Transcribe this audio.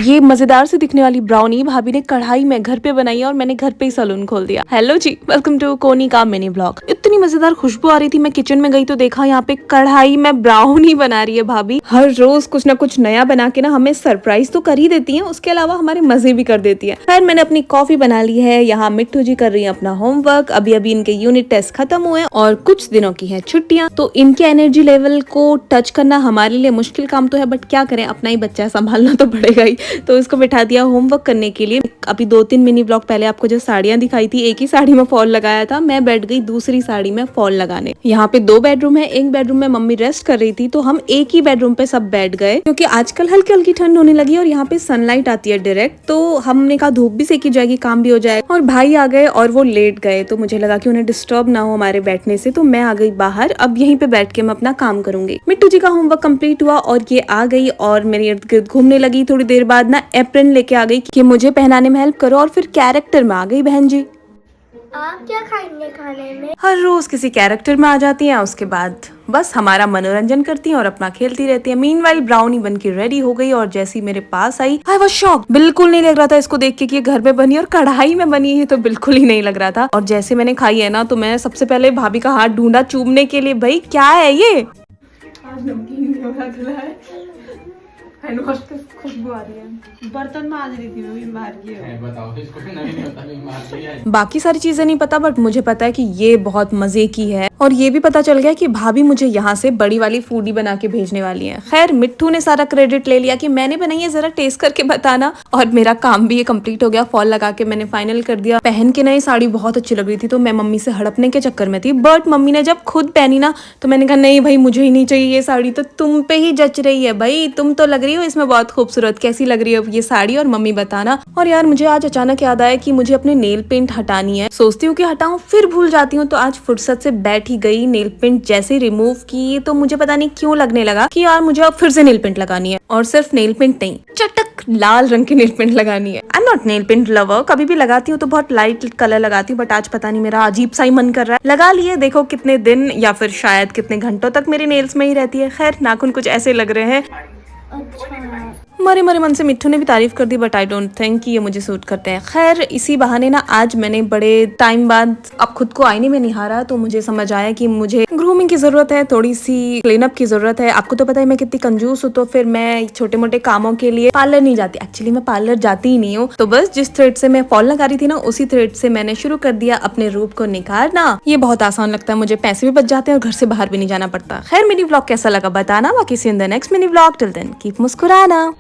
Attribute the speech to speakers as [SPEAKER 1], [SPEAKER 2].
[SPEAKER 1] ये मजेदार से दिखने वाली ब्राउनी भाभी ने कढ़ाई में घर पे बनाई है और मैंने घर पे ही सैलून खोल दिया। हेलो जी, वेलकम टू कोनी का मिनी ब्लॉग। इतनी मजेदार खुशबू आ रही थी, मैं किचन में गई तो देखा यहाँ पे कढ़ाई में ब्राउनी बना रही है भाभी। हर रोज कुछ ना कुछ नया बना के ना हमें सरप्राइज तो कर ही देती है, उसके अलावा हमारे मजे भी कर देती है। खैर मैंने अपनी कॉफी बना ली है, यहाँ मिट्टू जी कर रही है अपना होमवर्क। अभी अभी इनके यूनिट टेस्ट खत्म हुए और कुछ दिनों की है छुट्टियां, तो इनके एनर्जी लेवल को टच करना हमारे लिए मुश्किल काम तो है, बट क्या करें, अपना ही बच्चा है, संभालना तो पड़ेगा ही। तो इसको बिठा दिया होमवर्क करने के लिए। अभी 2-3 मिनी ब्लॉग पहले आपको जो साड़ियां दिखाई थी, एक ही साड़ी में फॉल लगाया था, मैं बैठ गई दूसरी साड़ी में फॉल लगाने। यहाँ पे 2 बेडरूम है, एक बेडरूम में मम्मी रेस्ट कर रही थी, तो हम एक ही बेडरूम पे सब बैठ गए, क्योंकि आजकल हल्की हल्की ठंड होने लगी और यहाँ पे सनलाइट आती है डायरेक्ट, तो हमने कहा धूप भी सेकी जाएगी, काम भी हो जाएगा। और भाई आ गए और वो लेट गए, तो मुझे लगा कि उन्हें डिस्टर्ब ना हो हमारे बैठने से, तो मैं आ गई बाहर। अब यहीं पे बैठ के मैं अपना काम करूंगी। मिट्टू जी का होमवर्क कंप्लीट हुआ और ये आ गई और मेरे इर्द गिर्द घूमने लगी। थोड़ी देर बाद ना एप्रन लेके आ गई कि मुझे पहनाने में हेल्प करो, और फिर कैरेक्टर में आ गई बहन जी।
[SPEAKER 2] आप क्या खाएंगे खाने में?
[SPEAKER 1] हर रोज किसी कैरेक्टर में आ जाती हैं, उसके बाद बस हमारा मनोरंजन करती हैं और अपना खेलती रहती हैं। मीनवाइल ब्राउनी बन के रेडी हो गई और जैसी मेरे पास आई, आई वाज शॉक। बिल्कुल नहीं लग रहा था इसको देख के कि ये घर में बनी और कढ़ाई में बनी है, तो बिल्कुल ही नहीं लग रहा था। और जैसे मैंने खाई है ना, तो मैं सबसे पहले भाभी का हाथ ढूंढा चूमने के लिए। भाई क्या है ये? आज नमकीन खुशबू आ रही है, बर्तन मांज रही थी मैं, बाहर की बताओ इसको नहीं पता। बाकी सारी चीजें नहीं पता, बट मुझे पता है कि ये बहुत मजे की है। और ये भी पता चल गया कि भाभी मुझे यहाँ से बड़ी वाली फूडी बना के भेजने वाली है। खैर मिट्टू ने सारा क्रेडिट ले लिया कि मैंने बनाई है, जरा टेस्ट करके बताना। और मेरा काम भी ये कंप्लीट हो गया, फॉल लगा के मैंने फाइनल कर दिया। पहन के नई साड़ी बहुत अच्छी लग रही थी, तो मैं मम्मी से हड़पने के चक्कर में थी, बट मम्मी ने जब खुद पहनी ना, तो मैंने कहा नहीं भाई मुझे ही नहीं चाहिए ये साड़ी, तो तुम पे ही जच रही है भाई, तुम तो लग रही हो इसमें बहुत खूबसूरत। कैसी लग रही है ये साड़ी और मम्मी बताना। और यार मुझे आज अचानक याद आया कि मुझे अपने नेल पेंट हटानी है। सोचती हूँ कि हटाऊं, फिर भूल जाती हूँ, तो आज फुर्सत से बैठ ही गई। नेल पेंट जैसे रिमूव की तो मुझे पता नहीं क्यों लगने लगा कि यार मुझे अब फिर से नेल पेंट लगानी है, और सिर्फ नेल पेंट नहीं, चटक लाल रंग की नेल पेंट लगानी है। I am not nail paint lover, कभी भी लगाती हूँ तो बहुत लाइट कलर लगाती हूँ, बट आज पता नहीं मेरा अजीब सा ही मन कर रहा है। लगा लिए, देखो कितने दिन या फिर शायद कितने घंटों तक मेरे नेल्स में ही रहती है। खैर नाखून कुछ ऐसे लग रहे हैं। मरे मरे मन से मिट्टू ने भी तारीफ कर दी, बट आई डोंट थिंक कि ये मुझे सूट करते हैं। खैर इसी बहाने ना आज मैंने बड़े टाइम बाद अब खुद को आईने में निहारा, तो मुझे समझ आया कि मुझे ग्रूमिंग की जरूरत है, थोड़ी सी क्लीनअप की जरूरत है। आपको तो पता है मैं कितनी कंजूस हूँ, तो फिर मैं छोटे मोटे कामों के लिए पार्लर नहीं जाती। एक्चुअली मैं पार्लर जाती ही नहीं हूँ, तो बस जिस थ्रेड से मैं फॉल लगा रही थी ना, उसी थ्रेड से मैंने शुरू कर दिया अपने रूप को निखारना। ये बहुत आसान लगता है, मुझे पैसे भी बच जाते हैं और घर से बाहर भी नहीं जाना पड़ता। खैर मिनी ब्लॉग कैसा लगा बताना, बाकी see in the next mini blog. Till then keep मुस्कुराना।